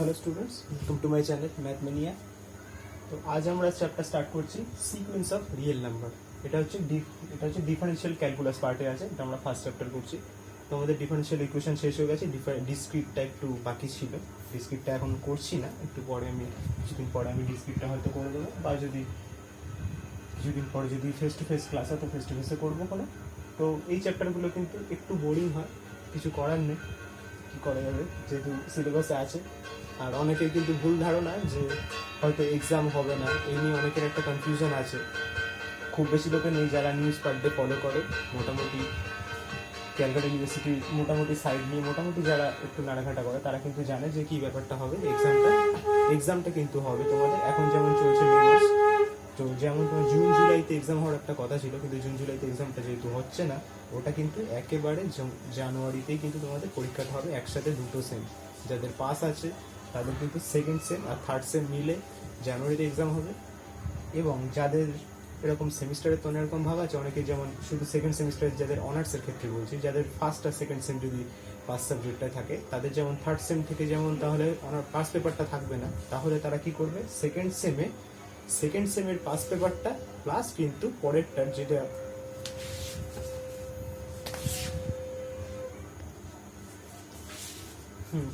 Hello students, welcome to my channel math mania. তো আজ আমরা চ্যাপ্টার স্টার্ট করছি সিকোয়েন্স অফ রিয়েল নাম্বার। এটা হচ্ছে ডিফারেন্সিয়াল ক্যালকুলাস পার্টে আছে, এটা আমরা ফার্স্ট চ্যাপ্টার করছি। তো আমাদের ডিফারেন্সিয়াল ইকুয়েশন শেষ হয়ে গেছে, ডিসক্রিটটা একটু বাকি ছিল। ডিসক্রিটটা এখন করছি না, একটু পরে কিছুদিন পরে আমি ডিসক্রিটটা হয়তো করে দেবো, বা কিছুদিন পরে যদি ফেস টু ফেস ক্লাস হয় তো ফেস টু ফেসে করবো কোনো। তো এই চ্যাপ্টারগুলো কিন্তু একটু বোরিং হয়, কিছু করার নেই, কী করা যাবে যেহেতু সিলেবাসে আছে। আর অনেকের কিন্তু ভুল ধারণা যে হয়তো এক্সাম হবে না, এই নিয়ে অনেকের একটা কনফিউশন আছে। খুব বেশি লোকের নেই যারা নিউজ পার ডে ফলো করে, মোটামুটি ক্যালকাটা ইউনিভার্সিটি মোটামুটি সাইড নিয়ে মোটামুটি যারা একটু নাড়াঘাটা করে তারা কিন্তু জানে যে কী ব্যাপারটা হবে। এক্সামটা কিন্তু হবে তোমাদের, এখন যেমন চলছে মে মাস, তো যেমন তোমার জুন জুলাইতে এক্সাম হওয়ার একটা কথা ছিল, কিন্তু জুন জুলাইতে এক্সামটা যেহেতু হচ্ছে না, ওটা কিন্তু একেবারে জানুয়ারিতেই কিন্তু তোমাদের পরীক্ষাটা হবে, একসাথে দুটো সেম। যাদের পাস আছে তাদের কিন্তু সেকেন্ড সেম আর থার্ড সেম মিলে জানুয়ারিতে এক্সাম হবে। এবং যাদের এরকম সেমিস্টারের তো এরকম ভাব আছে, অনেকে যেমন শুধু সেকেন্ড সেমিস্টারের যাদের অনার্সের ক্ষেত্রে বলছি, যাদের ফার্স্ট আর সেকেন্ড সেম যদি পাস সাবজেক্টটায় থাকে, তাদের যেমন থার্ড সেম থেকে যেমন তাহলে পাস পেপারটা থাকবে না, তাহলে তারা কি করবে, সেকেন্ড সেমের পাস পেপারটা প্লাস কিন্তু পরেরটার যেটা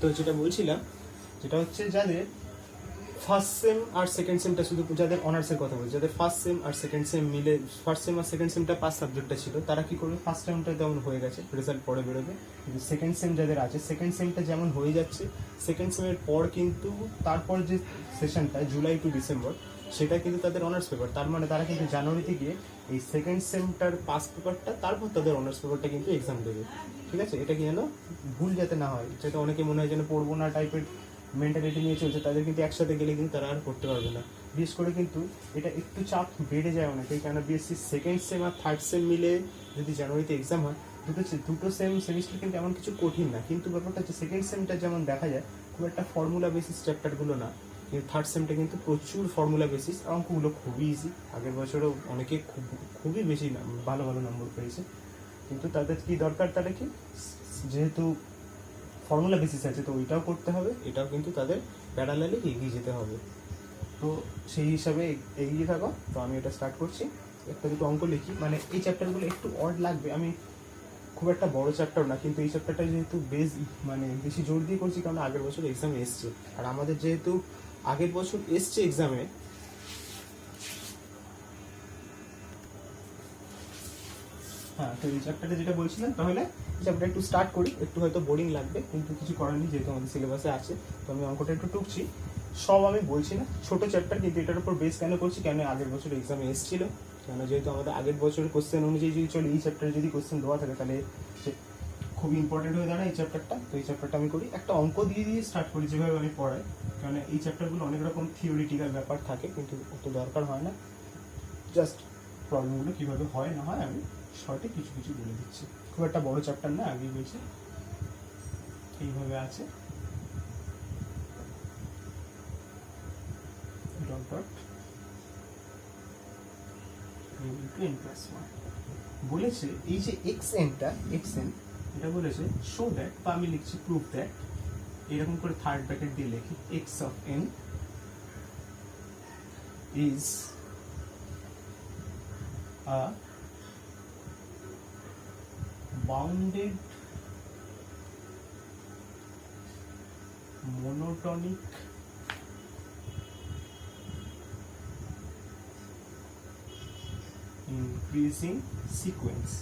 তো যেটা বলছিলাম, যেটা হচ্ছে যাদের ফার্স্ট সেম আর সেকেন্ড সেমটা, শুধু যাদের অনার্সের কথা বলছি, যাদের ফার্স্ট সেম আর সেকেন্ড সেম মিলে ফার্স্ট সেম আর সেকেন্ড সেমটা পাস সাবজেক্টটা ছিল, তারা কি করবে, ফার্স্ট সেমটা যেমন হয়ে গেছে রেজাল্ট পরে বেরোবে, কিন্তু সেকেন্ড সেম যাদের আছে, সেকেন্ড সেমটা যেমন হয়ে যাচ্ছে, সেকেন্ড সেমের পর কিন্তু তারপর যে সেশনটা জুলাই টু ডিসেম্বর, সেটা কিন্তু তাদের অনার্স পেপার। তার মানে তারা কিন্তু জানুয়ারিতে গিয়ে এই সেকেন্ড সেমটার পাস পেপারটা, তারপর তাদের অনার্স পেপারটা কিন্তু এক্সাম দেবে। ঠিক আছে, এটা কি যেন ভুল যাতে না হয়, যাতে অনেকে মনে হয় যেন পড়বো না টাইপের মেন্টালিটি নিয়ে চলছে, তাদের কিন্তু একসাথে গেলে কিন্তু তারা আর করতে পারবে না। বিশেষ করে কিন্তু এটা একটু চাপ বেড়ে যায় অনেকেই, কেন বিএসসি সেকেন্ড সেম আর থার্ড সেম মিলে যদি জানুয়ারিতে এক্সাম হয়, দুটো সেম সেমিস্টার কিন্তু এমন কিছু কঠিন না, কিন্তু ব্যাপারটা হচ্ছে সেকেন্ড সেমটা যেমন দেখা যায় খুব একটা ফর্মুলা বেসিস চ্যাপ্টারগুলো না, কিন্তু থার্ড সেমটা কিন্তু প্রচুর ফর্মুলা বেসিস, অঙ্কগুলো খুবই ইজি। আগের বছরও অনেকে খুবই বেশি ভালো ভালো নম্বর পেয়েছে, কিন্তু তাদের কি দরকার, তারা কি যেহেতু ফর্মুলা বেসিস আছে তো ওইটাও করতে হবে, এটাও কিন্তু তাদের প্যারালালে এগিয়ে যেতে হবে। তো সেই হিসাবে এগিয়ে থাকো। তো আমি এটা স্টার্ট করছি, একটা দুটো অঙ্ক লিখি, মানে এই চ্যাপ্টারগুলো একটু অড লাগবে, আমি খুব একটা বড় চ্যাপ্টার না, কিন্তু এই চ্যাপ্টারটা যেহেতু বেশি জোর দিয়ে করছি, কারণ আগের বছর এক্সামে এসছে, আর আমাদের যেহেতু আগের বছর এসছে এক্সামে, হ্যাঁ, তো এই চ্যাপ্টারটা যেটা বলছিলাম, তাহলে চ্যাপ্টার একটু স্টার্ট করি, একটু হয়তো বোরিং লাগবে, কিন্তু কিছু করার নেই, যেহেতু আমাদের সিলেবাসে আছে। তো আমি অঙ্কটা একটু টুকছি, সব আমি বলছি না, ছোটো চ্যাপ্টার, কিন্তু এটার উপর বেস কেন করছি, কেন আগের বছর এক্সামে এসেছিল, কেন যেহেতু আমাদের আগের বছরের কোশ্চেন অনুযায়ী যদি চলে, এই চ্যাপ্টারে যদি কোশ্চেন দেওয়া থাকে তাহলে খুবই ইম্পর্টেন্ট হয়ে দাঁড়ায় এই চ্যাপ্টারটা। তো এই চ্যাপ্টারটা আমি করি, একটা অঙ্ক দিয়ে স্টার্ট করি যেভাবে আমি পড়াই, কারণ এই চ্যাপ্টারগুলো অনেক রকম থিওরিটিক্যাল ব্যাপার থাকে, কিন্তু অত দরকার হয় না, জাস্ট প্রবলেমগুলো কীভাবে হয় না হয় আমি শর্টে কিছু কিছু বলে দিচ্ছি। খুব একটা বড় চ্যাপ্টার না, আগেই বলছি। এইভাবে আছে, ডট ডট বলেছে এই যে xn এটা বলেছে শো দ্যাট, বা আমি লিখছি প্রুফ দ্যাট, এরকম করে থার্ড ব্র্যাকেট দিয়ে লিখি, x of n is a bounded monotonic increasing sequence।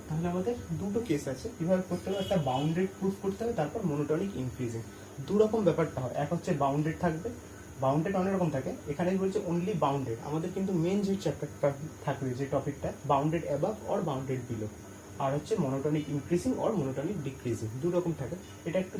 তাহলে আমাদের দুটো কেস আছে, কিভাবে করতে হবে, একটা বাউন্ডেড প্রুফ করতে হবে, তারপর মনোটনিক ইনক্রিজিং। দু রকম ব্যাপারটা হয়, এক হচ্ছে বাউন্ডেড থাকবে, বাউন্ডেড অনেক রকম থাকে, এখানে বলছে অনলি বাউন্ডেড। আমাদের কিন্তু মেন যে চ্যাপ্টারটা থাকবে, যে টপিকটা, bounded above or bounded below, আর হচ্ছে monotonic increasing or monotonic decreasing, দু রকম থাকে। এটা একটু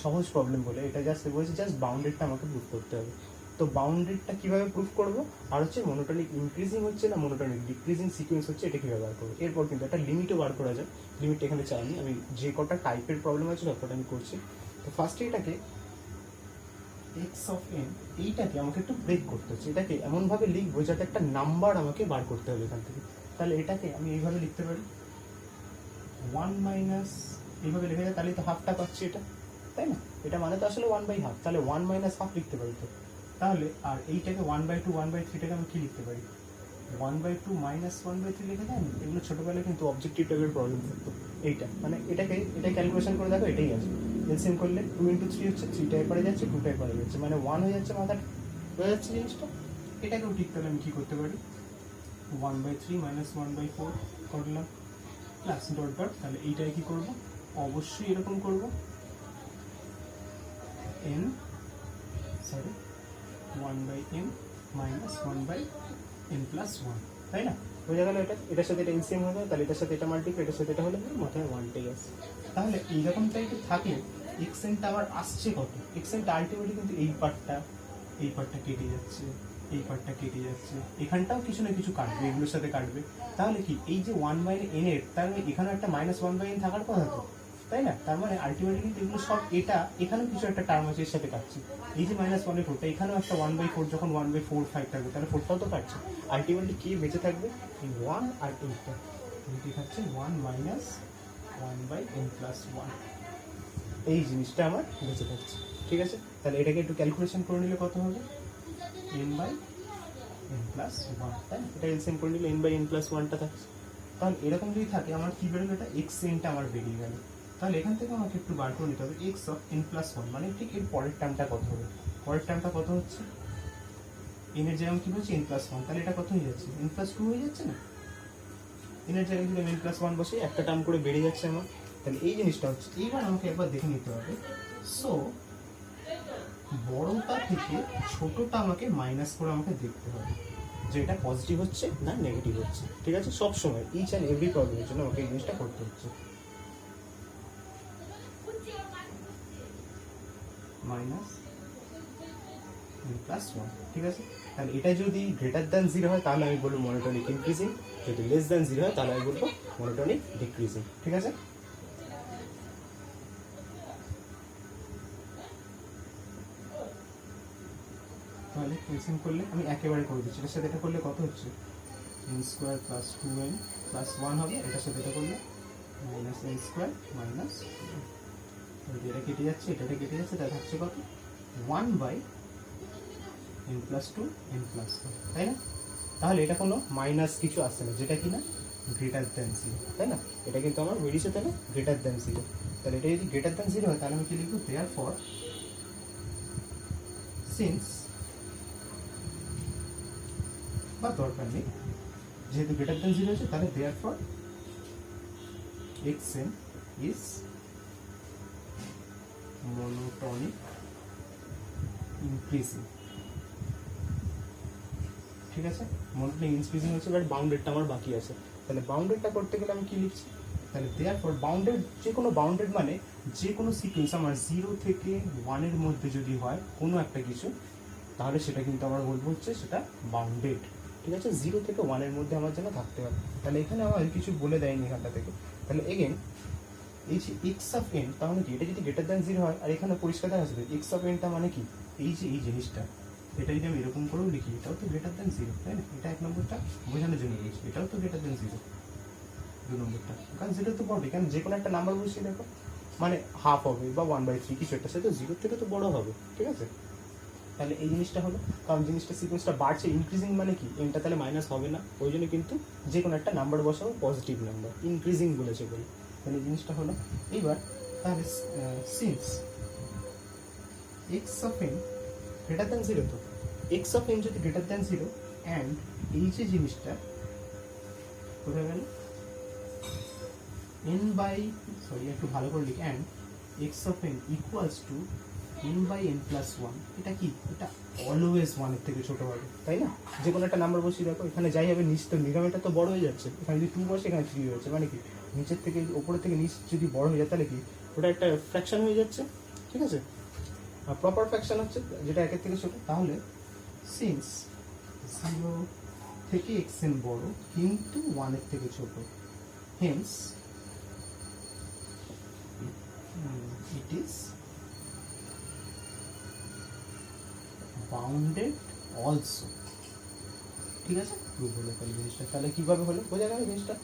সহজ প্রবলেম বলে, এটা বলছে জাস্ট বাউন্ডেডটা আমাকে প্রুফ করতে হবে। তো বাউন্ডেডটা কিভাবে প্রুফ করবো, আর হচ্ছে মনোটনিক ইনক্রিজিং হচ্ছে না মনোটনিক ডিক্রিজিং সিকোয়েন্স হচ্ছে, এটা কিভাবে বার করবো। এরপর কিন্তু একটা লিমিটও বার করা যায়, লিমিট এখানে চাইনি, আমি যে কটা টাইপের প্রবলেম আছে সবকটা আমি করছি। তো ফার্স্টে এটাকে x of n, এইটাকে আমাকে একটু ব্রেক করতে হচ্ছে, এটাকে এমনভাবে লিখবো যাতে একটা নাম্বার আমাকে বার করতে হবে এখান থেকে। তাহলে এটাকে আমি এইভাবে লিখতে পারি 1 মাইনাস, এইভাবে লিখে যায়, তাহলে তো হাফটা পাচ্ছি, এটা তাই না? এটা মানে তো আসলে 1/2, তাহলে 1 - হাফ লিখতে পারি তো। তাহলে আর এইটাকে 1/2 1/3টাকে আমি কি লিখতে পারি? 1/2 - 1/3 লিখে দেন। এগুলো ছোটবেলায় কিন্তু অবজেক্টিভ টাইপের প্রবলেম থাকতো। এইটা মানে এটা ক্যালকুলেশন করে দেখো, এটাই আছে। এলসিএম করলে 2 × 3 হচ্ছে 3 টাই পারে যাচ্ছে, 2 টাই পারে যাচ্ছে, মানে 1 হয়ে যাচ্ছে, মাথাটা হয়ে যাচ্ছে জিনিসটা। এটাকেও ঠিক তাহলে আমি কি করতে পারি? 1/3 - 1/4 করলাম প্লাস ডট ডট, তাহলে এইটাই কি করব? অবশ্যই এরকম করব, n 1/n - 1/n+1, তাই না? বোঝা গেল? এটার সাথে এটা এলসিএম হয়ে যায়, তাহলে এটার সাথে এটা মাল্টিপ্লাই, এটার সাথে এটা হলে মাথায় 1টাই আসে। তাহলে এইরকম টাইপের থাকলে এক্সেনটা আবার আসছে কত? এক্সেনটা আলটিমেটলি কিন্তু এই পার্টটা কেটে যাচ্ছে, এই পার্টটা কেটে যাচ্ছে, এখানটাও কিছু না কিছু কাটবে, এগুলোর সাথে কাটবে। তাহলে কি এই যে 1/n এর, তার মানে এখানে একটা -1/n থাকার কথা তো, তাই না? তার মানে আলটিমেটলি কিন্তু এগুলো সব এখানেও কিছু একটা টার্ম আছে এর সাথে কাটছে। এই যে -1/4টা, এখানেও একটা 1/4, যখন 1/4 থাকবে, তাহলে 4টাও তো কাটছে। আলটিমেটলি কি বেঁচে থাকবে? এই 1 আর 8টা কি থাকছে? 1 - 1/n+1, এই জিনিসটা আমার বেঁচে থাকছে। ঠিক আছে, তাহলে এটাকে একটু ক্যালকুলেশন করে নিলে কত হবে? n/n+1, তাই না? এটা এলসিএম করে নিলে n/n+1টা থাকছে। তাহলে এরকম যদি থাকে, আমার কি বেরোলো? এটা xnটা আমার বেরিয়ে গেল। তাহলে এখান থেকে আমাকে একটু বার করে নিতে হবে x(n+1), মানে ঠিক এর পরের টার্মটা কত হবে? পরের টার্মটা কত হচ্ছে? n এর জায়গায় কি বলছি? n+1, তাহলে এটা কত হয়ে যাচ্ছে? n+2 হয়ে যাচ্ছে না? n এর জায়গায় যদি n+1 বসে, একটা টার্ম করে বেড়ে যাচ্ছে আমার। তাহলে এই জিনিসটা হচ্ছে, এইবার আমাকে একবার দেখে নিতে হবে। সো বড়টা থেকে ছোটটা আমাকে মাইনাস করে আমাকে দেখতে হবে যে এটা পজিটিভ হচ্ছে না নেগেটিভ হচ্ছে। ঠিক আছে, সব সময় ইচ অ্যান্ড এভরি প্রবলেমের জন্য আমাকে এই জিনিসটা করতে হচ্ছে। -n+1, ঠিক আছে। তাহলে এটা যদি গ্রেটার দ্যান 0 হয়, তাহলে আমি বলবো মনোটোনিক ইনক্রিজিং। যদি লেস দ্যান 0 হয়, তাহলে আমি বলবো মনোটোনিক ডিক্রিজিং। ঠিক আছে, তাহলে এলসিএম করলে আমি একেবারে করে দিচ্ছি। এটার সাথে এটা করলে কত হচ্ছে? n² + 2n+1 হবে। এটার সাথে এটা করলে -n² - এটা কেটে যাচ্ছে, এটা কেটে যাচ্ছে, তাহলে থাকছে কত? 1/n+2 n+1, তাই না? তাহলে এটা কোনো মাইনাস কিছু আসছে না, যেটা কিনা গ্রেটার দ্যান 0, তাই না? এটা কিন্তু আমার বেরিয়েছে তাহলে গ্রেটার দ্যান 0। তাহলে এটা যদি গ্রেটার দ্যান 0 হয়, তাহলে আমি কি লিখবো? দেয়ারফর সিন্স, বা দরকার নেই, যেহেতু গ্রেটার দ্যান 0 আছে, তাহলে therefore xn is monotonic increasing. ঠিক আছে, মনোটোনিক ইনক্রিজিং হচ্ছে, বাট বাউন্ডেডটা আমার বাকি আছে। তাহলে বাউন্ডেডটা করতে গেলে আমি কি লিখছি? তাহলে দেয়ারফর বাউন্ডেড, যে কোনো বাউন্ডেড মানে যে কোনো সিকোয়েন্স আমার 0 থেকে 1 এর মধ্যে যদি হয় কোনো একটা কিছু, তাহলে সেটা কিন্তু আমার বলবো হচ্ছে সেটা বাউন্ডেড। ঠিক আছে, 0 থেকে 1 এর মধ্যে আমার যেন থাকতে হবে। তাহলে এখানে আমার কিছু বলে দেয়নি এখানটা থেকে। তাহলে এগেন এই যে x(n), তাহলে কি এটা যদি গ্রেটার দ্যান 0 হয়, আর এখানে পরিষ্কার দেখা যাবে x(n)টা মানে কি? এই যে এই জিনিসটা, এটা যদি আমি এরকম করেও লিখি, এটাও তো গ্রেটার দ্যান 0, তাই না? এটা 1 নম্বরটা বোঝানোর জন্য বলছি, এটাও তো গ্রেটার দ্যান 0, 2 নম্বরটা, কারণ 0 তো বড়, কারণ যে কোনো একটা নাম্বার বসিয়ে দেখো, মানে হাফ হবে বা 1/3 কিছু একটা, সেটা 0 থেকে তো বড় হবে। ঠিক আছে, তাহলে এই জিনিসটা হলো, কারণ জিনিসটা সিকোয়েন্সটা বাড়ছে, ইনক্রিজিং মানে কি এনটা তাহলে মাইনাস হবে না, ওই জন্য কিন্তু যে কোনো একটা নাম্বার বসাবো পজিটিভ নাম্বার, ইনক্রিজিং বলেছে বলে। তাহলে জিনিসটা হলো এইবার, তাহলে সিন্স x(n) গ্রেটার দ্যান 0, তো x(n) যদি গ্রেটার দ্যান 0 অ্যান্ড এই যে জিনিসটা কোথায় গেল? একটু ভালো করে লিখি, and x(n) equals to n/n+1, এটা কি? এটা অলওয়েজ 1 এর থেকে ছোট হবে, তাই না? যে কোনো একটা নাম্বার বসিয়ে দেখো, এখানে যাই হবে নিচ তো নিরামিটা তো বড় হয়ে যাচ্ছে, এখানে যদি 2 বসে, এখানে 3 হয়েছে, মানে কি নিচের থেকে উপরের থেকে নিচ যদি বড় হয়ে যায়, তাহলে কি ওটা একটা ফ্র্যাকশন হয়ে যাচ্ছে। ঠিক আছে, আর প্রপার ফ্র্যাকশন হচ্ছে যেটা 1 এর থেকে ছোট। তাহলে সিন্স 0 থেকে xn বড় কিন্তু 1 এর থেকে ছোট, hence it is bounded also. ঠিক আছে, প্রুভ হলো তাহলে জিনিসটা। তাহলে কিভাবে হলো বোঝা গেল জিনিসটা?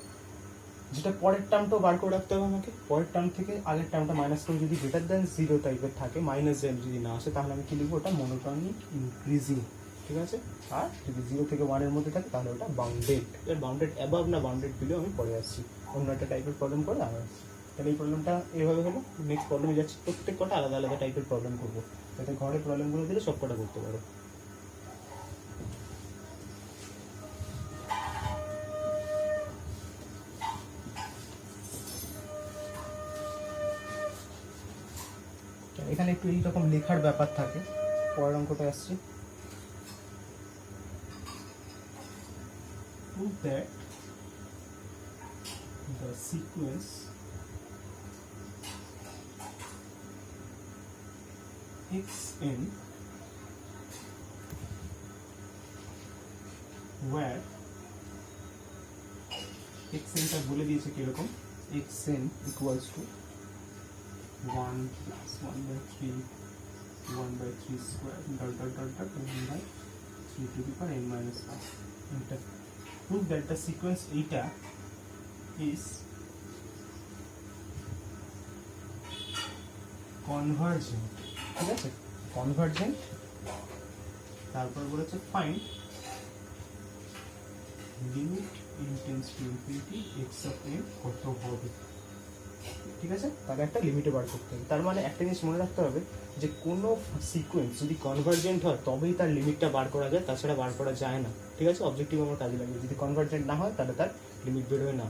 যেটা পরের টার্মটাও বার করে রাখতে হবে আমাকে, পরের টার্ম থেকে আগের টার্মটা মাইনাস করে যদি গ্রেটার দেন 0 টাইপের থাকে, মাইনাস জেন যদি না আসে, তাহলে আমি কি লিখবো, ওটা মনোটোনিক ইনক্রিজিং, ঠিক আছে। আর যদি 0 থেকে 1 এর মধ্যে থাকে তাহলে ওটা বাউন্ডেড। এর বাউন্ডেড অ্যাবাভ না বাউন্ডেড বিলো আমি পরে আসছি, অন্য একটা টাইপের প্রবলেম করে আবার আসছি। তাহলে এই প্রবলেমটা এইভাবে হলো। নেক্সট প্রবলেমে যাচ্ছি, প্রত্যেক কটা আলাদা আলাদা টাইপের প্রবলেম করবো, যাতে ঘরে প্রবলেমগুলো দিলে সব কটা করতে পারো। এখানে একটু এইরকম লেখার ব্যাপার থাকে। পরের অঙ্কটা আসছি, prove that the sequence xn where xn টা বলে দিয়েছে কিরকম, xn equals to 1 plus 1 by 3 1 by 3 square dot dot dot dot 1 by 3 to the power n minus 1. Enter. Prove that the sequence eta is convergent. ঠিক আছে, convergent। তারপর বলেছে find limit n tends to infinity x of n কত হবে, ঠিক আছে। তাহলে একটা লিমিটে বার করতে হবে। তার মানে একটা জিনিস মনে রাখতে হবে যে কোনো সিকোয়েন্স যদি কনভার্জেন্ট হয় তবেই তার লিমিটটা বার করা যায়, তাছাড়া বার করা যায় না, ঠিক আছে। অবজেক্টিভ আমার কাজে লাগবে, যদি কনভার্জেন্ট না হয় তাহলে তার লিমিট বেরোয় না।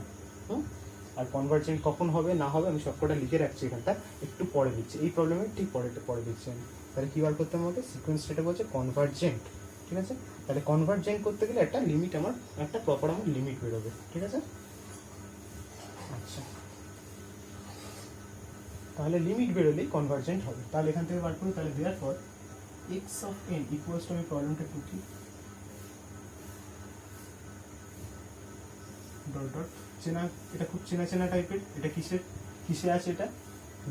আর কনভার্জেন্ট কখন হবে না হবে আমি সবকটা লিখে রাখছি, এখানটা একটু পরে দিচ্ছি, এই প্রবলেমের ঠিক পরে দিচ্ছি আমি। তাহলে কি বার করতে হবে আমাকে, সিকোয়েন্স যেটা বলছে কনভার্জেন্ট, ঠিক আছে। তাহলে কনভার্জেন্ট করতে গেলে একটা লিমিট আমার, একটা প্রপার আমার লিমিট বেরোবে, ঠিক আছে। আচ্ছা, তাহলে লিমিট বেরোলেই কনভার্জেন্ট হবে। তাহলে এখান থেকে বার করি, তাহলে therefore x of n equals to, আমি প্রবলেমটা টুকি ডট ডট চেনা, এটা খুব চেনা চেনা টাইপের। এটা কিসে আছে, এটা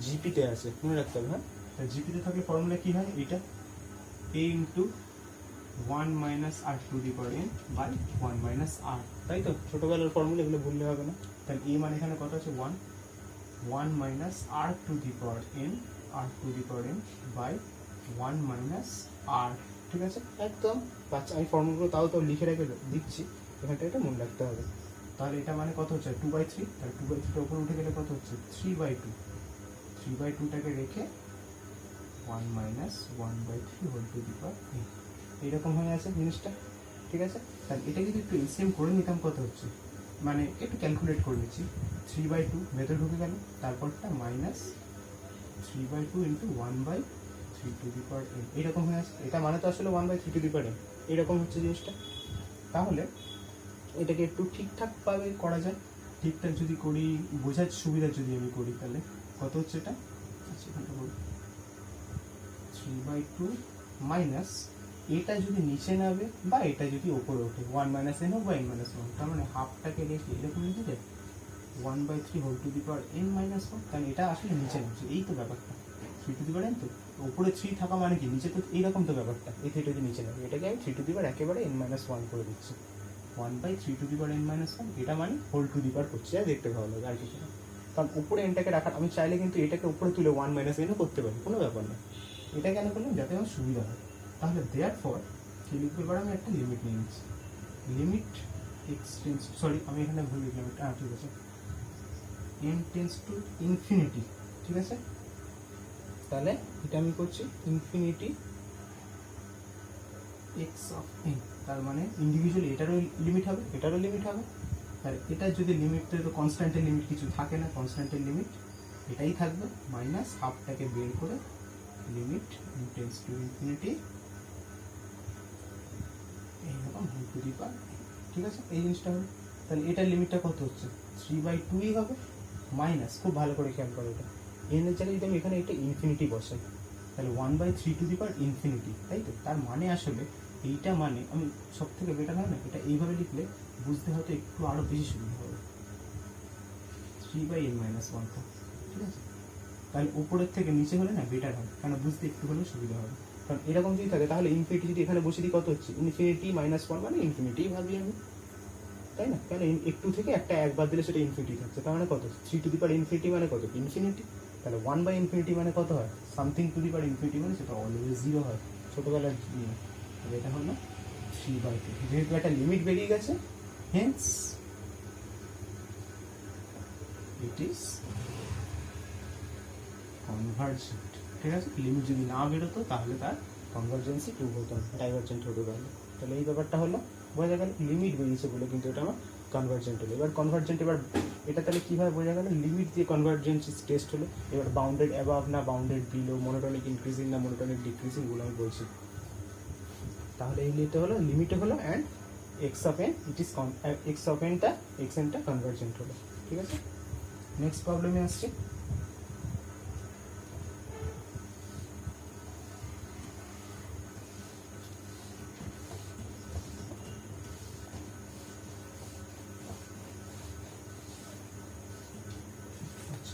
জিপিতে আছে, মনে রাখতে হবে। হ্যাঁ, জিপিতে থাকলে ফর্মুলা কি হয়, এটা a into 1 minus r to the power n by 1 minus r, তাই তো ছোটবেলার ফর্মুলা, এগুলো ভুললে হবে না। তাহলে a মানে এখানে কত আছে 1 minus r to the power n by 1 minus r, ঠিক আছে। একদম বাচ্চা, আমি ফর্মুলাগুলো তাও তো লিখে রেখে দিচ্ছি, এখানটা এটা মনে রাখতে হবে। তাহলে এটা মানে কত হচ্ছে 2/3, তাহলে 2/3টা উপরে উঠে গেলে কত হচ্ছে 3/2, 3/2টাকে রেখে 1 মাইনাস 1/3 whole to the power n, এইরকম হয়ে আছে জিনিসটা, ঠিক আছে। তাহলে এটা যদি একটু এলসিএম করে নিতাম কত হচ্ছে, মানে একটু ক্যালকুলেট করে নিচ্ছি, 3/2 ভেতরে ঢুকে গেল, তারপরটা minus 3/2 into 1/3 to the power n, এইরকম হয়ে আছে। এটা মানে তো আসলে 1/3 টু দি পাওয়ার n, এইরকম হচ্ছে জিনিসটা। তাহলে এটাকে একটু ঠিকঠাকভাবে করা যায়, ঠিকঠাক যদি করি, বোঝার সুবিধা যদি আমি করি, তাহলে কত হচ্ছে এটা, আচ্ছা এখানটা বলি 3/2 মাইনাস, এটা যদি নিচে নামে বা এটা যদি ওপরে ওঠে 1 মাইনাস n হোক বা n মাইনাস 1, তার মানে হাফটাকে রেখে এরকম লিখে যায় 1/3 whole to the power n minus 1, কারণ এটা আসলে নিচে নামছে, এই তো ব্যাপারটা 3 টু দি পাওয়ার n, তো উপরে 3 থাকা মানে কি নিচে, তো এইরকম তো ব্যাপারটা, এই থ্রিটা যদি নিচে নামে, এটাকে আমি 3 টু দি পাওয়ার একেবারে n মাইনাস 1 করে দিচ্ছি, 1/3 to the power n minus 1, এটা মানে হোল টু দি পাওয়ার করছি, আর দেখতে ভালো লাগে আর কিছু না। কারণ উপরে এনটাকে রাখার, আমি চাইলে কিন্তু এটাকে উপরে তুলে 1 মাইনাস nও করতে পারি, কোনো ব্যাপার না। এটা কেন করলাম, যাতে আমার সুবিধা হয়। তাহলে therefore কি লিখতে পারি, আমি একটা লিমিট নিয়ে নিচ্ছি, লিমিট x টেন্স, সরি আমি এখানে ভুল লিখলাম, ঠিক আছে, n টেন্স টু ইনফিনিটি, ঠিক আছে। তাহলে এটা আমি করছি ইনফিনিটি x অফ n, তার মানে ইন্ডিভিজুয়ালি এটারও লিমিট হবে, এটারও লিমিট হবে। আর এটার যদি লিমিটটা, তো কনস্ট্যান্টের লিমিট কিছু থাকে না, কনস্ট্যান্টের লিমিট এটাই থাকবে, মাইনাস হাফটাকে বের করে limit n tends to infinity এইরকম হোল টু দি পাওয়ার, ঠিক আছে, এই জিনিসটা হবে। তাহলে এটার লিমিটটা কত হচ্ছে 3/2ই হবে, মাইনাস, খুব ভালো করে খেয়াল করো, এটা n এর জায়গায় যদি আমি এখানে এটা ইনফিনিটি বসাই, তাহলে 1/3 টু দি পাওয়ার ইনফিনিটি, তাই তো। তার মানে আসলে এইটা মানে আমি সব থেকে বেটার হয় না, এটা এইভাবে লিখলে বুঝতে হয়তো একটু আরো বেশি সুবিধা হবে, 3/n মাইনাস 1, ঠিক আছে। তাহলে উপরের থেকে নিচে হলে না বেটার হয়, কারণ বুঝতে একটু হলেও সুবিধা হবে। কারণ এরকম যদি থাকে তাহলে ইনফিনিটি যদি এখানে বসে দিই কত হচ্ছে, ইনফিনিটি মাইনাস 1 মানে ইনফিনিটি ভাবি আমি, তাই না? কেন একটু থেকে একটা একবার দিলে সেটা ইনফিনিটি থাকছে, তার মানে কত? 3 টু দি পাওয়ার ইনফিনিটি মানে কত? ইনফিনিটি। তাহলে 1/ইনফিনিটি মানে কত হয়? Something to the power infinity মানে সেটা অলওয়েজ 0 হয়, ছোটোবেলার নিয়ে। তাহলে এটা হলো 3/2। যেহেতু একটা লিমিট বেরিয়ে গেছে, হেন্স ইট ইজ কনভার্জেন্ট। ঠিক আছে, লিমিট যদি না বেরোতো তাহলে তার কনভার্জেন্সি ট্রু হতো না, ডাইভারজেন্ট হতো। তাহলে এই ব্যাপারটা হলো, বোঝা গেল লিমিট বেরিয়েছে বলে কিন্তু এটা আমার কনভার্জেন্ট হলো। এবার কনভার্জেন্ট, এবার এটা তাহলে কীভাবে বোঝা গেল? লিমিট দিয়ে কনভার্জেন্স টেস্ট হলো। এবার বাউন্ডেড অ্যাবাভ না বাউন্ডেড বিলো, মনোটনিক ইনক্রিজিং না মনোটনিক ডিক্রিজিং, এগুলো আমি বলছি। তাহলে এই লিমিটটা হলো, লিমিটে হলো and x of n it is x of এনটা এক্স এনটা কনভার্জেন্ট হলো। ঠিক আছে, নেক্সট প্রবলেমে আসছে।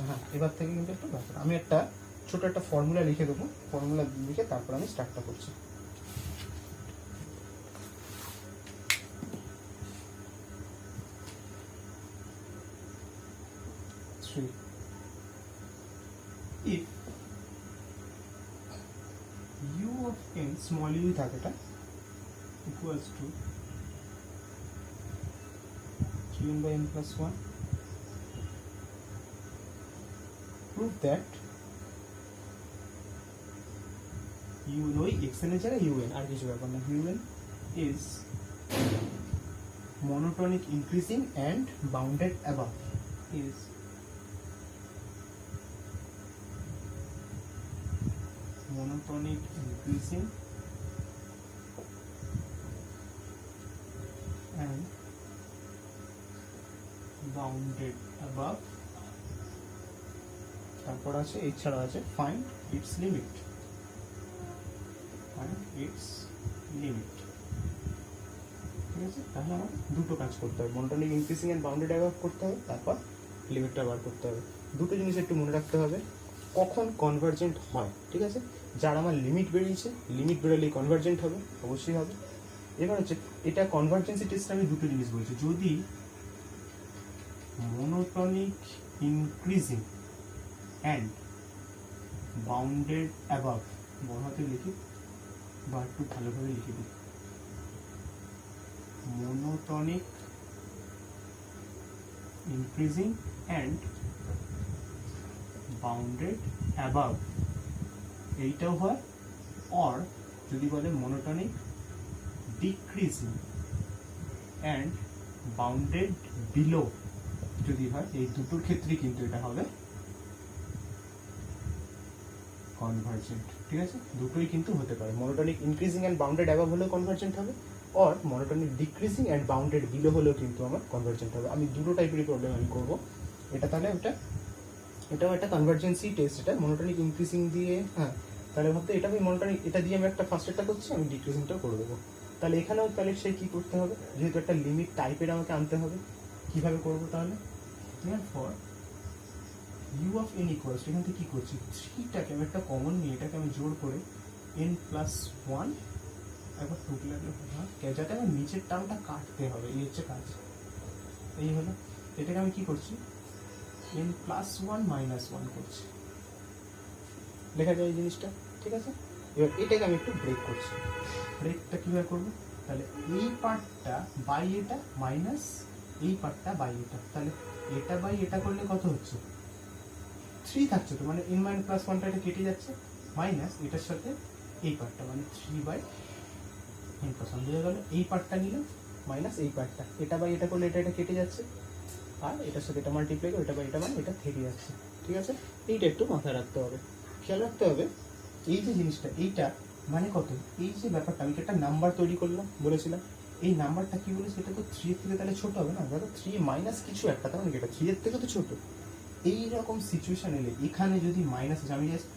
হ্যাঁ, এবার থেকে কিন্তু একটা ব্যাপার, আমি একটা ছোট একটা ফর্মুলা লিখে দেবো, ফর্মুলা লিখে তারপর আমি স্টার্টটা করছি। If u of n, small u থাকে এটা, equals to 3n/n plus 1, prove that un ওই xn এর জায়গায় un, আর কিছু ব্যাপার না, un is monotonic increasing and bounded above, is monotonic increasing and bounded above। তারপর আছে এছাড়া আছে find its limit, find its limit। ঠিক আছে, তাহলে আমার দুটো কাজ করতে হবে, monotonic increasing and bounded above করতে হবে, তারপর লিমিটটা বার করতে হবে। দুটো জিনিস একটু মনে রাখতে হবে, কখন কনভার্জেন্ট হয়। ঠিক আছে, যার আমার লিমিট বেরিয়েছে, লিমিট বেরোলেই কনভার্জেন্ট হবে, অবশ্যই হবে। এবার হচ্ছে এটা কনভার্জেন্সি টেস্টে আমি দুটো জিনিস বলছি, যদি monotonic increasing and bounded above, বড় হাতে লিখি বা একটু ভালোভাবে লিখে দিই, monotonic increasing and bounded above, এইটাও হয়। অর যদি বলে monotonic decreasing and bounded below যদি হয়, এই দুটোর ক্ষেত্রে কিন্তু এটা হবে কনভার্জেন্ট। ঠিক আছে, দুটোই কিন্তু হতে পারে, monotonic increasing and bounded above হলেও কনভার্জেন্ট হবে, or monotonic decreasing and bounded below হলেও কিন্তু আমার কনভার্জেন্ট হবে। আমি দুটো টাইপেরই প্রবলেম আমি করবো। এটা তাহলে এটাও একটা কনভার্জেন্সি টেস্ট, এটা মনোটনিক ইনক্রিজিং দিয়ে, হ্যাঁ তাহলে ভাবতে এটা আমি মনোটনিক, এটা দিয়ে আমি একটা ফার্স্টেরটা করছি, আমি ডিক্রিজিংটাও করে দেবো। তাহলে এখানেও তাহলে সেই কী করতে হবে, যেহেতু একটা লিমিট টাইপের আমাকে আনতে হবে, কীভাবে করবো তাহলে? For u of n equals, এখান থেকে কী করছি, 3টাকে আমি একটা কমন নিয়ে এটাকে আমি জোর করে n+1, একবার টুকলে যাতে আমার নিচের টার্মটা কাটতে হবে, এই হচ্ছে কাজ। এই হলো, এটাকে আমি কী করছি, n+1 -1 করছি, লেখা যায় এই জিনিসটা। ঠিক আছে, এবার এটাকে আমি একটু ব্রেক করছি। ব্রেকটা কীভাবে করবো, তাহলে এই পার্টটা বাই এটা মাইনাস এই পার্টটা বাই এটা, তাহলে এটা বাই এটা করলে কত হচ্ছে, 3 থাকছে তো, মানে n-1টা এটা কেটে যাচ্ছে, মাইনাস এটার সাথে এই পার্টটা, মানে 3/n+1 বোঝা গেল। এই পার্টটা নিলাম মাইনাস এই পার্টটা, এটা বাই এটা করলে এটা কেটে যাচ্ছে, আর এটার সাথে এটা মাল্টিপ্লাই করে এটা বাই এটা, মানে এটা থেকে যাচ্ছে। ঠিক আছে, এইটা একটু মাথায় রাখতে হবে, খেয়াল রাখতে হবে। এই যে জিনিসটা, এইটা মানে কত, এই যে ব্যাপারটা, আমি একটা নাম্বার তৈরি করলাম বলেছিলাম, এই নাম্বারটা কি বলেছে, এটা তো 3 এর থেকে তাহলে ছোট হবে না, দেখো 3 মাইনাস কিছু একটা, তার মানে এটা 3 এর থেকে তো ছোট। এইরকম সিচুয়েশন এলে এখানে যদি মাইনাস আসে, আমি জাস্ট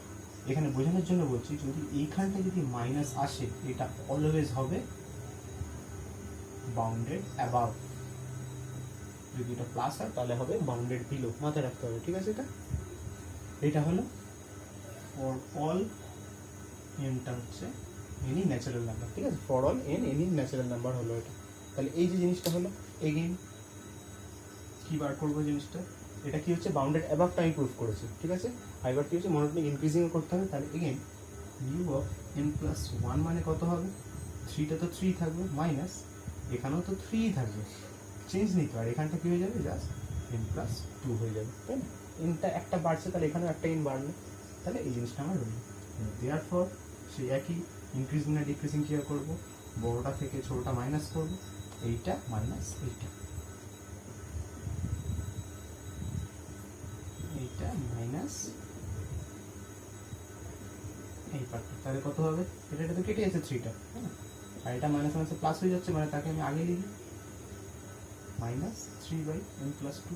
এখানে বোঝানোর জন্য বলছি, যদি এইখানটা যদি মাইনাস আসে, এটা অলওয়েজ হবে বাউন্ডেড অ্যাবাভ, যদি এটা প্লাস হয় তাহলে হবে বাউন্ডেড বিলো, মাথায় রাখতে হবে। ঠিক আছে, এটা হলো ফর অল এনটা হচ্ছে এনি ন্যাচারাল নাম্বার। ঠিক আছে, for all N any natural number হলো এটা। তাহলে এই যে জিনিসটা হলো, এগেইন কি বার করবো জিনিসটা, এটা কি হচ্ছে বাউন্ডেড অ্যাবাভটা আমি প্রুফ করেছি, ঠিক আছে। আর এবার কি হচ্ছে মনোটনিক ইনক্রিজিংও করতে হবে, তাহলে again u of n plus one মানে কত হবে, থ্রিটা তো থ্রি থাকবে মাইনাস এখানেও তো থ্রি থাকবে, চেঞ্জ নিতে আর এখানটা কী হয়ে যাবে জাস্ট এন প্লাস টু হয়ে যাবে, তাই না। এনটা একটা বাড়ছে তাহলে এখানেও একটা এন বাড়লো, তাহলে এই জিনিসটা আমার রইল। দেয়ার ফর সেই একই ইনক্রিজিং না ডিক্রিজিং কী করবো, বড়োটা থেকে ছোটোটা মাইনাস করবো, এইটা মাইনাস এইটা, এইটা মাইনাস এই পার্টটা, তাহলে কত হবে, এটা তো কেটে যাচ্ছে থ্রিটা, তাই না। আর এটা মাইনাস মাইনাসে প্লাস হয়ে যাচ্ছে, মানে তাকে আমি আগে লিখি minus three by n plus two.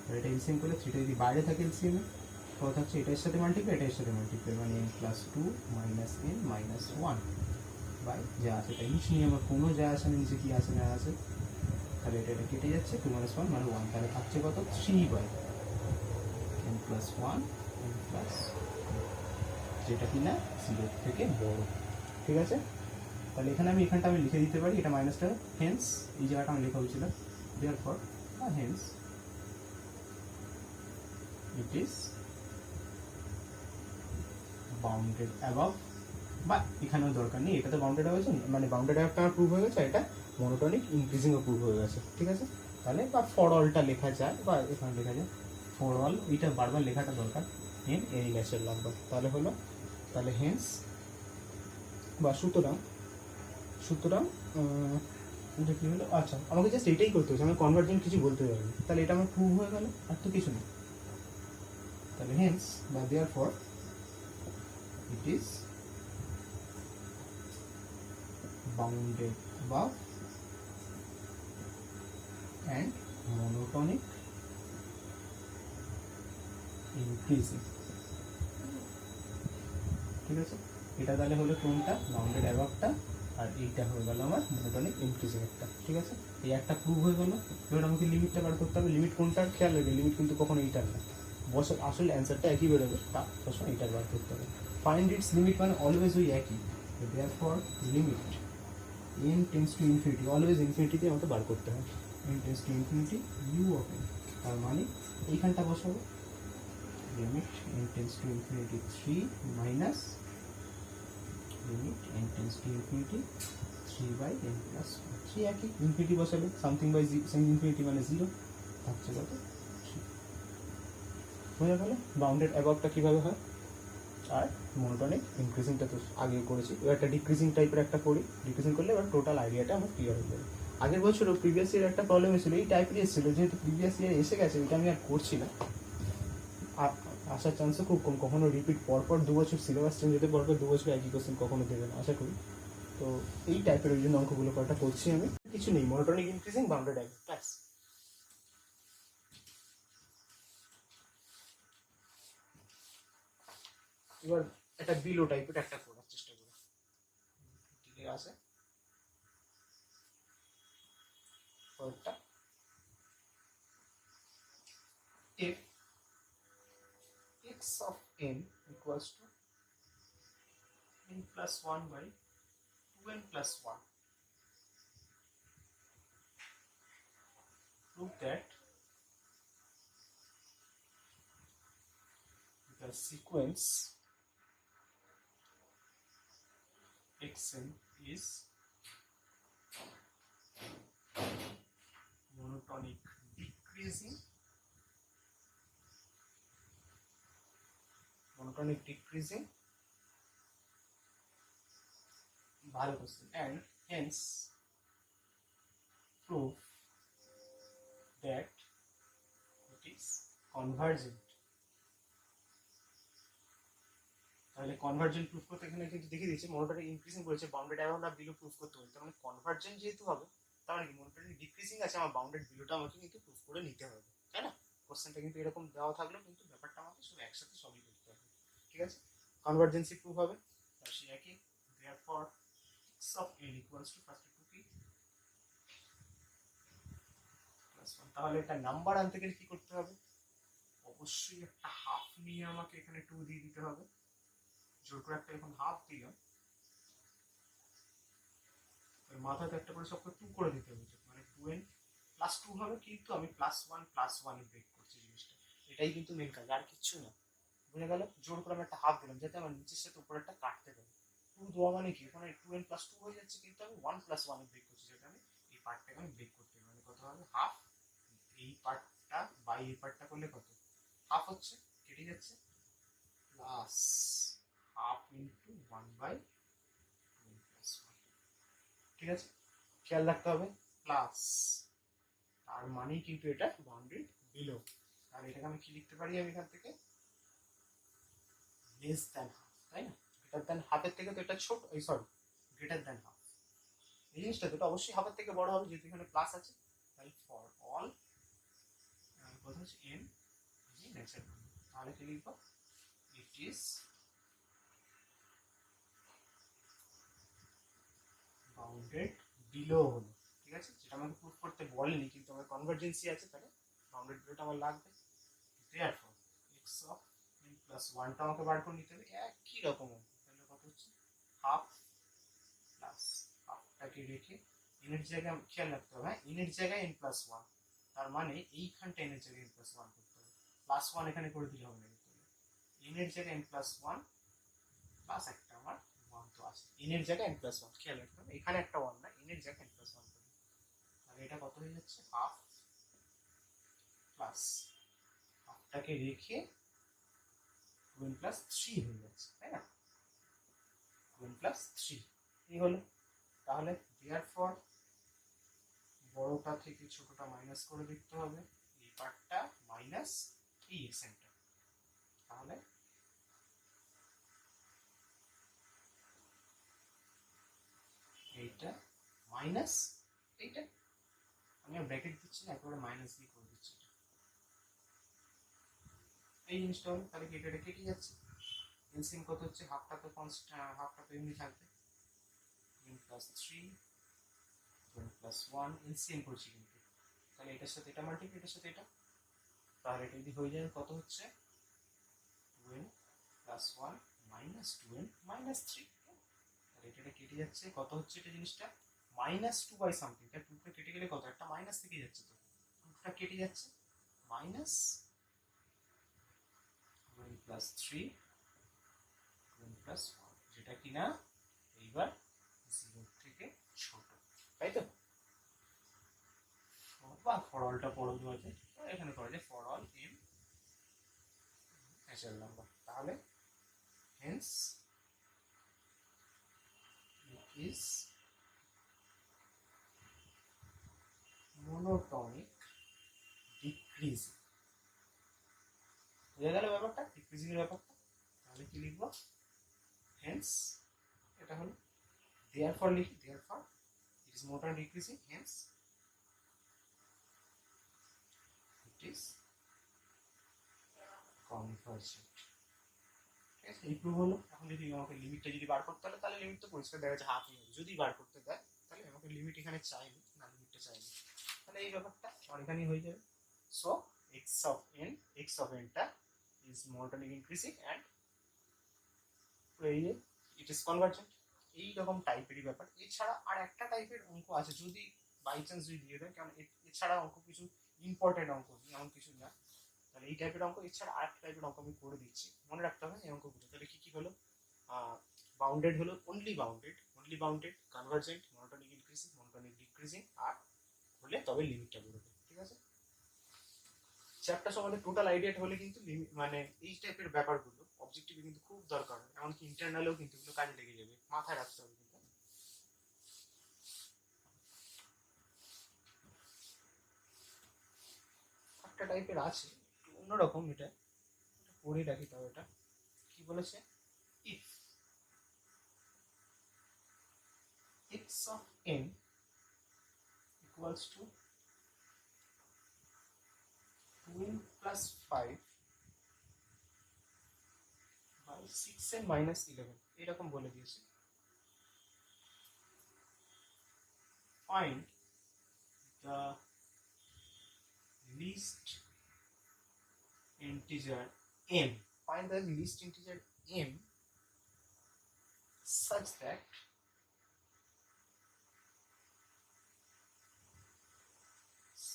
আর এটা এলসিএম করলে থ্রিটা যদি বাইরে থাকে এলসিএমে কত হচ্ছে, এটার সাথে মাল্টিপ্লাই এটার সাথে মাল্টিপ্লাই, মানে n plus two minus n minus one by যা আছে তাই নিচে নিয়ে আমার কোনো যা আসে না, নিচে কি আছে না আছে, তাহলে এটা কেটে যাচ্ছে টু মাইনাস ওয়ান মানে ওয়ান, তাহলে থাকছে কত three by n plus one n plus, যেটা কিনা জিরোর থেকে বড়, ঠিক আছে। তাহলে এখানে আমি এখানটা আমি লিখে দিতে পারি এটা মাইনাসটা, হেন্স এই জায়গাটা আমি লেখা হয়েছিল, therefore hence it is bounded above, বা এখানেও দরকার নেই, এটা তো বাউন্ডেড হয়েছে, মানে বাউন্ডেড অ্যাবাভটা আমার প্রুভ হয়ে গেছে, এটা মনোটনিক ইনক্রিজিংও প্রুভ হয়ে গেছে, ঠিক আছে। তাহলে বা ফর অলটা লেখা যায়, বা এখানে লেখা যায় ফর অল, এইটা বারবার লেখাটা দরকার, এন এনি ন্যাচারাল নাম্বার, তাহলে হলো, তাহলে হেন্স বা সুতরাং এটা কী হলো, আচ্ছা আমাকে জাস্ট এটাই করতে হচ্ছে, আমি কনভার্জেন্ট কিছু বলতে পারিনি, তাহলে এটা আমার প্রুভ হয়ে গেল, আর তো কিছু নেই। তাহলে হেন্স বা there it is bounded above and monotonic increasing, ঠিক আছে। এটা তাহলে হলো কোনটা, বাউন্ডেড অ্যাবাভটা, আর এইটা হয়ে গেল আমার মনোটনিক ইনক্রিজিং একটা, ঠিক আছে। এই একটা প্রুভ হয়ে গেল, এবার আমাকে লিমিটটা বার করতে হবে, লিমিট কোনটার খেয়াল রাখবে, লিমিট কিন্তু কখনো এইটার না, বস আসলে অ্যান্সারটা একই বেরোবে, তা সবসময় এইটার বার করতে হবে। ফাইন্ড ইটস লিমিট মানে অলওয়েজ ওই একই, therefore limit n tends to infinity, always ইনফিনিটিতে আমাকে বার করতে হয়, n tends to infinity u of n, তার মানে এইখানটা বসাবো limit n tends to infinity three minus limit n tends to infinity three by n plus three, একই ইনফিনিটি বসাবে, সামথিং বাই সাইন ইনফিনিটি মানে জিরো, থাকছে কত থ্রি, বোঝা গেল বাউন্ডেড অ্যাবাভটা কীভাবে হয়। আর মনোটনিক ইনক্রিজিংটা তো আগে করেছি, এবার একটা ডিক্রিজিং টাইপের একটা করি, ডিক্রিজিং করলে এবার টোটাল আইডিয়াটা আমার ক্লিয়ার হয়ে যাবে। আগের বছরও প্রিভিয়াস ইয়ার একটা প্রবলেম এসেছিলো এই টাইপেরই এসেছিলো, যেহেতু প্রিভিয়াস ইয়ার এসে গেছে ওইটা আমি আর করছি না, আসার চান্সও খুব কম, কখনো রিপিট পরপর 2 বছর সিলেবাস চেঞ্জ হতে পরপর 2 বছর একই কোশ্চেন কখনো দেবে না আশা করি, তো এই টাইপের ওই জন্য অঙ্কগুলো করাটা করছি আমি, কিছু নেই, মনোটনিক ইনক্রিজিং বাউন্ডেড অ্যাবাভ ব্যাস। এবার একটা বিলো টাইপের একটা করার চেষ্টা করি, ঠিক আছে। পরেরটা if x of n equals to n plus 1 by 2n plus 1, prove that the sequence xn is monotonic decreasing ভালো question, and hence prove that it is convergent। তাহলে কনভার্জেন্ট প্রুফ করতে এখানে কিন্তু দেখিয়ে দিয়েছে মনোটনিক ইনক্রিজিং করেছে, bounded above না below proof করতে হবে, তার মানে কনভার্জেন্ট যেহেতু হবে তার মানে কি মনোটনিক ডিক্রিজিং আছে, আমার বাউন্ডেড বিলোটা আমাকে কিন্তু প্রুফ করে নিতে হবে, তাই না। কোশ্চেনটা কিন্তু এরকম দেওয়া থাকলেও কিন্তু ব্যাপারটা আমাকে শুধু একসাথে সবই করতে হবে, ঠিক আছে। কনভার্জেন্সি প্রুফ হবে তার সে একই, therefore x of n equals to first two কি প্লাস 1, তাহলে একটা নাম্বার আনতে গেলে কি করতে হবে, অবশ্যই একটা হাফ নিয়ে আমাকে এখানে 2 দিয়ে দিতে হবে, জোর করে একটা এখন হাফ দিলাম, মাথাতে একটা করে সবকে 2 করে দিতে হবে, মানে 2n +2 হবে, কিন্তু আমি +1 ব্রেক করছি জিনিসটা। এটাই কিন্তু মেন কাজ, আর কিচ্ছু না। বুঝে গেল? জোর করে আমি একটা হাফ দিলাম যাতে আমার নিচের সাথে উপরেরটা কাটতে পারি। 2 দেওয়া মানে কি, ওখানে 2n+2 হয়ে যাচ্ছে, কিন্তু আমি 1+1 ব্রেক করছি, যেটা আমি এই পার্টটাকে আমি ব্রেক করতে পারি। মানে কত হবে, হাফ। এই পার্টটা বাই এই পার্টটা করলে কত, হাফ হচ্ছে, কেটে যাচ্ছে, প্লাস হাফ ইন্টু 1/2n+1। ঠিক আছে, খেয়াল রাখতে হবে, প্লাস, তার মানেই কিন্তু এটা বাউন্ডারি বিলো। আর এটাকে আমি কি লিখতে পারি, আমি এখান থেকে লেস দ্যান হাফ, তাই না? গ্রেটার দ্যান হাফের থেকে তো এটা ছোট, এই সরি, গ্রেটার দ্যান হাফ। এই জিনিসটা তো এটা অবশ্যই হাফের থেকে বড় হবে, যেহেতু এখানে প্লাস আছে। তাই ফর অল কথা হচ্ছে এন ইজ ন্যাচারাল, তাহলে কি লিখবো, ইট ইজ বাউন্ডেড বিলো হলো। ঠিক আছে, যেটা আমাকে প্রুফ করতে বলেনি, কিন্তু আমার কনভার্জেন্সি আছে, তাহলে বাউন্ডেড বিলোটা আমার লাগবে। Therefore x of n plus ওয়ানটা আমাকে বার করে নিতে হবে, একই রকম অঙ্ক। তাহলে কত হচ্ছে, হাফ প্লাস হাফটাকে রেখে এনের জায়গায় খেয়াল রাখতে হবে, হ্যাঁ, এনের জায়গায় n+1, তার মানে এইখানটা এনের জায়গায় n+1 করতে হবে। +1 এখানে করে দিলে হবে না, কিন্তু এনের জায়গায় n+1 প্লাস একটা আমার 1 তো আছে, এনের জায়গায় n+1, খেয়াল রাখতে হবে এখানে একটা 1 না, এনের জায়গায় n+1 করবে। তাহলে এটা কত হয়ে যাচ্ছে, হাফ প্লাস হাফটাকে রেখে 2n+3 হয়ে যাচ্ছে, তাই না? 2n+3 এই হলো। তাহলে দেয়ারফর বড়টা থেকে ছোটটা মাইনাস করে দেখতে হবে, এই পার্টটা মাইনাস এই এক্সেন্টটা। তাহলে এইটা মাইনাস এইটা, আমি আর ব্র্যাকেট দিচ্ছি না, একেবারে মাইনাস দিয়ে করে দিচ্ছি এটা। এই জিনিসটা হলো, তাহলে কেটে কেটে যাচ্ছে। এলসিএম কত হচ্ছে, হাফটা তো কনস্ট্যান্ট, হাফটা তো এমনি থাকবে, n+3 2n+1 এলসিএম করছি কিন্তু। তাহলে এটার সাথে এটা মাল্টিপ্লাই, এটার সাথে এটা, তাহলে এটা যদি হয়ে যায় কত হচ্ছে, 2n+1 -2n-3। তাহলে এটা কেটে যাচ্ছে, কত হচ্ছে এটা জিনিসটা, -2 বাই সামথিং। এটা 2টা কেটে গেলে কত, একটা মাইনাস থেকে যাচ্ছে, তো 2টা কেটে যাচ্ছে, -2n+3 2n+1, যেটা কিনা এইবার 0 থেকে ছোট, তাই তো? বা ফর অলটা পড়ো আছে, এখানে করা যায় for all m natural number. তাহলে hence it is monotonic decreasing। বুঝা গেল ব্যাপারটা, ডিক্রিজিং এর ব্যাপারটা? তাহলে কি লিখবো, হেন্স, এটা হলো দেয়ারফর, লিখি therefore it is monotonic decreasing, hence it is convergent. ঠিক আছে, এই প্রুভ হলো। এখন যদি আমাকে লিমিটটা যদি বার করতে হলে, তাহলে লিমিট তো পরিষ্কার দেখা যাচ্ছে হাফই হবে, যদি বার করতে দেয়, তাহলে আমাকে লিমিট এখানে চাইনি, না লিমিটটা চাইনি, তাহলে এই ব্যাপারটা আমার এখানেই হয়ে যাবে। সো x of n টা is monotonic increasing and it is convergent। এইরকম টাইপেরই ব্যাপার। এছাড়া আর একটা টাইপের অঙ্ক আছে, যদি বাই চান্স যদি দিয়ে দেয়, কারণ এছাড়া অঙ্ক কিছু ইম্পর্টেন্ট অঙ্ক নেই, এমন কিছু না। তাহলে এই টাইপের অঙ্ক, এছাড়া আরেকটা টাইপের অঙ্ক আমি করে দিচ্ছি, মনে রাখতে হবে এই অঙ্কগুলো। তাহলে কি কি হলো, বাউন্ডেড হলো, only bounded, convergent, monotonic increasing, monotonic decreasing, আর হলে তবে লিমিটটা বেরোবে। ঠিক আছে, চ্যাপ্টার সম্বন্ধে টোটাল আইডিয়াটা হলে কিন্তু মানে এই টাইপের ব্যাপারগুলো অবজেক্টিভে কিন্তু খুব দরকার হয়, এমনকি ইন্টারনালেও কিন্তু এগুলো কাজে লেগে যাবে, মাথায় রাখতে হবে কিন্তু। একটা টাইপের আছে অন্যরকম, এটা পড়ে রাখি, তাও এটা কি বলেছে, if x of n equals to 2n plus 5 by 6n minus 11, এরকম বলে দিয়েছে। Find the least integer m. Find the least integer m such that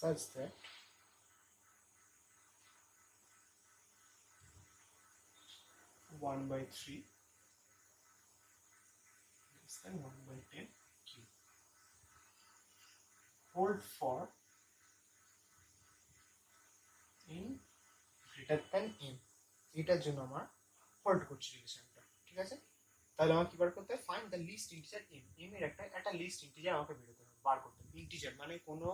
such that 1/3 less than 1/10 cube. Hold for n greater than m. এটার জন্য আমার hold করছি রিলেশনটা, ঠিক আছে? তাহলে আমার কি বার করতে হবে? Find the least integer m. m এর একটা লিস্ট ইন্টিজার আমাকে বেরোতে হবে, বার করতে হবে। ইন্টিজার মানে কোনো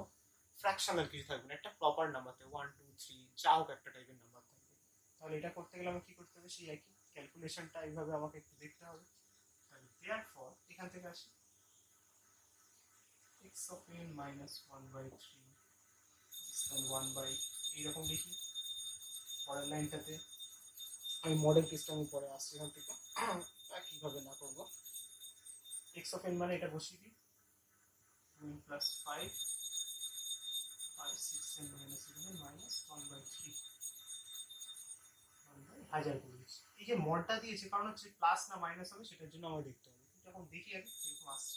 ফ্র্যাকশনাল কিছু থাকবে না, একটা প্রপার নাম্বার থাকবে, 1 2 3 যা হোক একটা টাইপের নাম্বার থাকবে। তাহলে এটা করতে গেলে আমাকে কি করতে হবে? সেই একই ক্যালকুলেশনটা এইভাবে আমাকে একটু দেখতে হবে। তাহলে দেয়ারফর এখান থেকে আসি x of n minus 1/3 less than 1 এইরকম লিখি। পরের লাইনটাতে আমি মডেল কেসটা আমি পরে আসছি এখান থেকে, কিভাবে না করবো। x of n মানে এটা বসিয়ে দিই, 2 plus 5 6n minus 11 minus 1/3 হাজার করে দিচ্ছি। এই যে মডটা দিয়েছে কারণ হচ্ছে প্লাস না মাইনাস হবে সেটার জন্য আমার দেখতে হবে। যখন দেখি আগে এরকম আসছে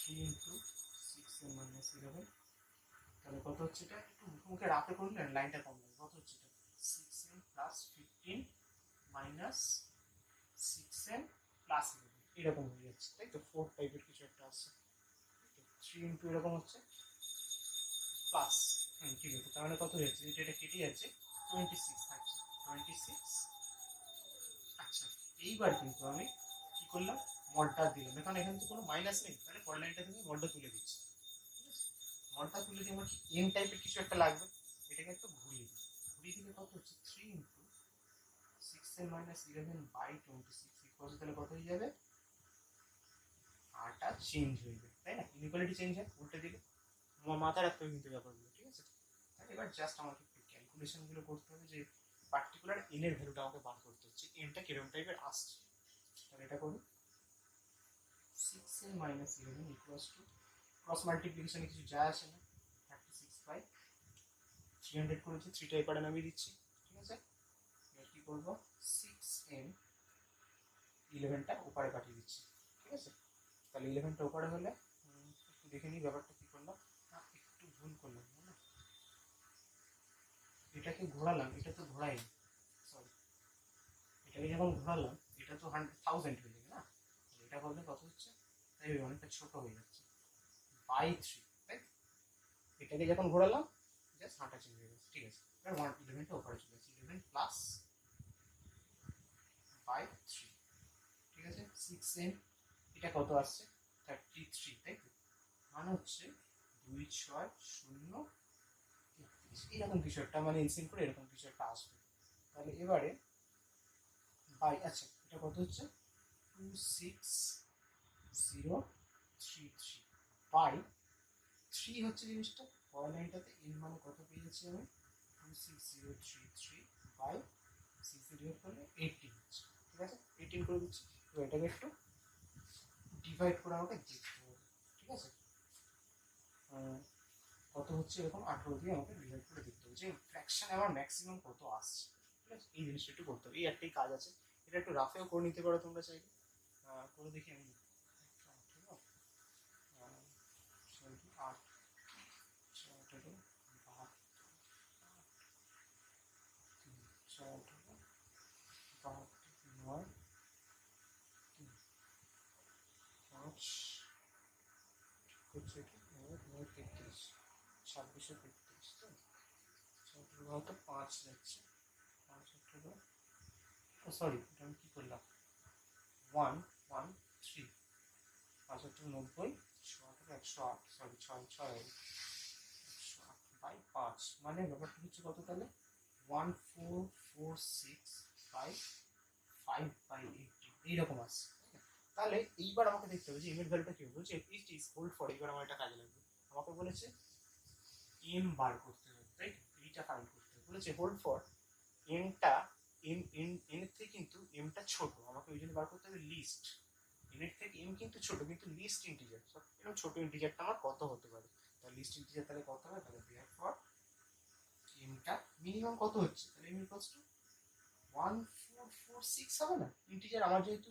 3 into 6n minus 11, তাহলে কত হচ্ছে? এটা একটু মুখে রাফে করুন না, লাইনটা কম লাগে। কত হচ্ছে এটা? 6n plus 15 minus 6n plus 11 এরকম হয়ে যাচ্ছে, তাই তো? 4 টাইপের কিছু একটা আসছে। 3 into এরকম হচ্ছে প্লাস, ঠিক আছে। তাহলে কত হচ্ছে? এটা কেটে যাচ্ছে, 26 থাকছে, 26। আচ্ছা, এইবার কিন্তু আমি কি করলাম? মডটা দিলাম, এখন এখানে তো কোনো মাইনাস নেই, তাহলে পরের লাইনটা থেকে মডটা তুলে দিচ্ছি। মডটা তুলে দিয়ে আমার এম টাইপের কিছু একটা লাগবে, এটাকে একটু ঘুরিয়ে দিই। ঘুরিয়ে দিলে কত হচ্ছে? 3 into 6n minus 11/26 ইকুয়াল, তাহলে কত হয়ে যাবে? আরটা চেঞ্জ হয়ে যাবে, তাই না? ইনইকুয়ালিটি চেঞ্জ হয় উল্টে দিলে। আমার মাথায় রাখতে হবে কিন্তু ব্যাপারগুলো, ঠিক আছে? তাহলে এবার জাস্ট আমাকে একটু ক্যালকুলেশনগুলো করতে হবে যে পার্টিকুলার এন এর ভ্যালুটা আমাকে বার করতে হচ্ছে, এনটা কিরকম টাইপের আসছে। তাহলে এটা করি, 6n minus 11 equals to, cross মাল্টিপ্লিকেশনে কিছু যায় আসে না, 36/300 করেছি, 3টা এপারে নামিয়ে দিচ্ছি, ঠিক আছে? এবার কি করবো? 6n 11টা ওপারে পাঠিয়ে দিচ্ছি, ঠিক আছে? তাহলে 11টা ওপারে হলে একটু দেখে নিই ব্যাপারটা কি করলাম। একটু ভুল করলাম না, এটাকে ঘোরালাম, এটা তো ঘোরাইনি, সরি। এটাকে যখন ঘোরালাম এটা তো 1000 হয়ে যাবে না, এটা বললে কত হচ্ছে? তাই অনেকটা ছোট হয়ে যাচ্ছে, বাই 3, তাই? এটাকে যখন ঘোরালাম জাস্ট হাঁটা চেঞ্জ হয়ে গেছে, ঠিক আছে? এবার 11টা ওপরে চলে যাচ্ছে, 11 প্লাস বাই 3, ঠিক আছে? 6n এটা কত আসছে? 33, তাই তো? মানে হচ্ছে 2 6 0 এরকম কিছু একটা, মানে ইনসিন করে এরকম কিছু একটা আসবে। তাহলে এবারে বাই, আচ্ছা এটা কত হচ্ছে? 26033 বাই 3 হচ্ছে জিনিসটা। পরের লাইনটাতে এন মানে কত পেয়ে যাচ্ছি আমি? 26033 বাই 60 ডিভাইড করলে 18 হচ্ছে, ঠিক আছে? 18 করে দিচ্ছি। তো এটাকে একটু ডিভাইড করে আমাকে দেখতে হবে, ঠিক আছে? কত হচ্ছে? এরকম 18 দিয়ে আমাকে ডিভাইড করে দেখতে হবে যে ফ্র্যাকশনে আমার ম্যাক্সিমাম কত আসছে, ঠিক আছে? এই জিনিসটা একটু করতে হবে, এই একটাই কাজ আছে। এটা একটু রাফেও করে নিতে পারো তোমরা চাইলে, করে দেখি আমি। 8 18 9 5 হচ্ছে কি 33 2633, তো 5 যাচ্ছে, 5 সরি এটা আমি কি করলাম? 113 5 90 108, সরি 6 6 108/5, মানে ব্যাপারটা হচ্ছে কত তাহলে? 1446/5/80 এইরকম আসছে। তাহলে এইবার আমাকে দেখতে হবে যে এম এর ভ্যালুটা কি হবে। বলছে ইট ইজ হোল্ড ফর, এবার আমার এটা কাজে লাগবে। আমাকে বলেছে এম বার করতে হবে, তাই এইটা ফাইন্ড করতে হবে। বলেছে হোল্ড ফর এমটা, এন এর থেকে কিন্তু এমটা ছোট, আমাকে ওই জন্য বার করতে হবে লিস্ট। এন এর থেকে এম কিন্তু ছোট, কিন্তু লিস্ট ইন্টিজার, এরকম ছোট ইন্টিজারটা আমার কত হতে পারে? তাহলে লিস্ট ইন্টিজার তাহলে কত হবে? তাহলে দেয়ারফর এমটা মিনিমাম কত হচ্ছে? তাহলে এম ইকুয়ালস টু 1446 হবে না? ইন্টিজার আমার যেহেতু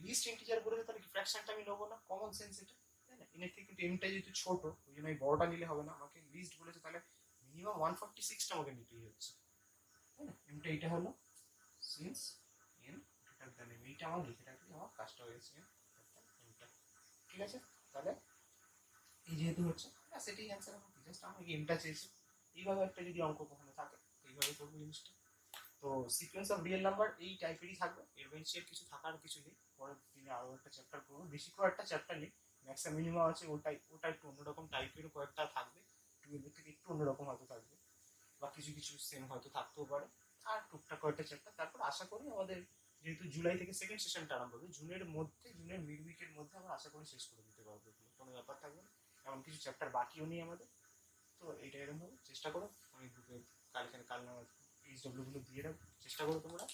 লিস্ট ইন্টিজার বলেছে, তাহলে কি ফ্র্যাকশনটা আমি নেবো না? কমন সেন্স এটা, তাই না? এর থেকে কিন্তু এমটা যেহেতু ছোট, ওই জন্য আমি বড়টা নিলে হবে না, আমাকে লিস্ট বলেছে, তাহলে মিনিমাম 146টা আমাকে নিতেই হচ্ছে, তাই না? এমটা এইটা হলো since n greater than m, এইটা আমার লিখে রাখলে আমার কাজটা হয়েছে এমটা। ঠিক আছে, তাহলে এই যেহেতু হচ্ছে সেটাই অ্যান্সার আমার, জাস্ট আমি এমটা চেয়েছি। এইভাবে একটা যদি অঙ্ক কখনো থাকে তো এইভাবে করবো জিনিসটা। তো সিকোয়েন্স অফ রিয়েল নাম্বার এই টাইপেরই থাকবে, এর বেশি কিছু থাকার কিছু নেই। পরের দিনে আরও একটা চ্যাপ্টার করবো, বেশি করে একটা চ্যাপ্টার নেই, ম্যাক্সিমাম মিনিমাম আছে, ওটা একটু অন্যরকম টাইপেরও কয়েকটা থাকবে, টুয়েলভের থেকে একটু অন্যরকম হয়তো থাকবে, বা কিছু কিছু সেম হয়তো থাকতেও পারে, আর টুকটাক কয়েকটা চ্যাপ্টার। তারপর আশা করি আমাদের যেহেতু জুলাই থেকে সেকেন্ড সেশনটা আরম্ভ হবে, জুনের মিড উইকের মধ্যে আমরা আশা করি শেষ করে দিতে পারবো, কোনো ব্যাপার থাকবে না। এমন কিছু চ্যাপ্টার বাকিও নেই আমাদের। তো এইটা এরকম ভাবে চেষ্টা করো, আমি গ্রুপে কাল নামাজ এইচডব্লিউ গুলো দিয়ে রাখবো, চেষ্টা করো তোমরা।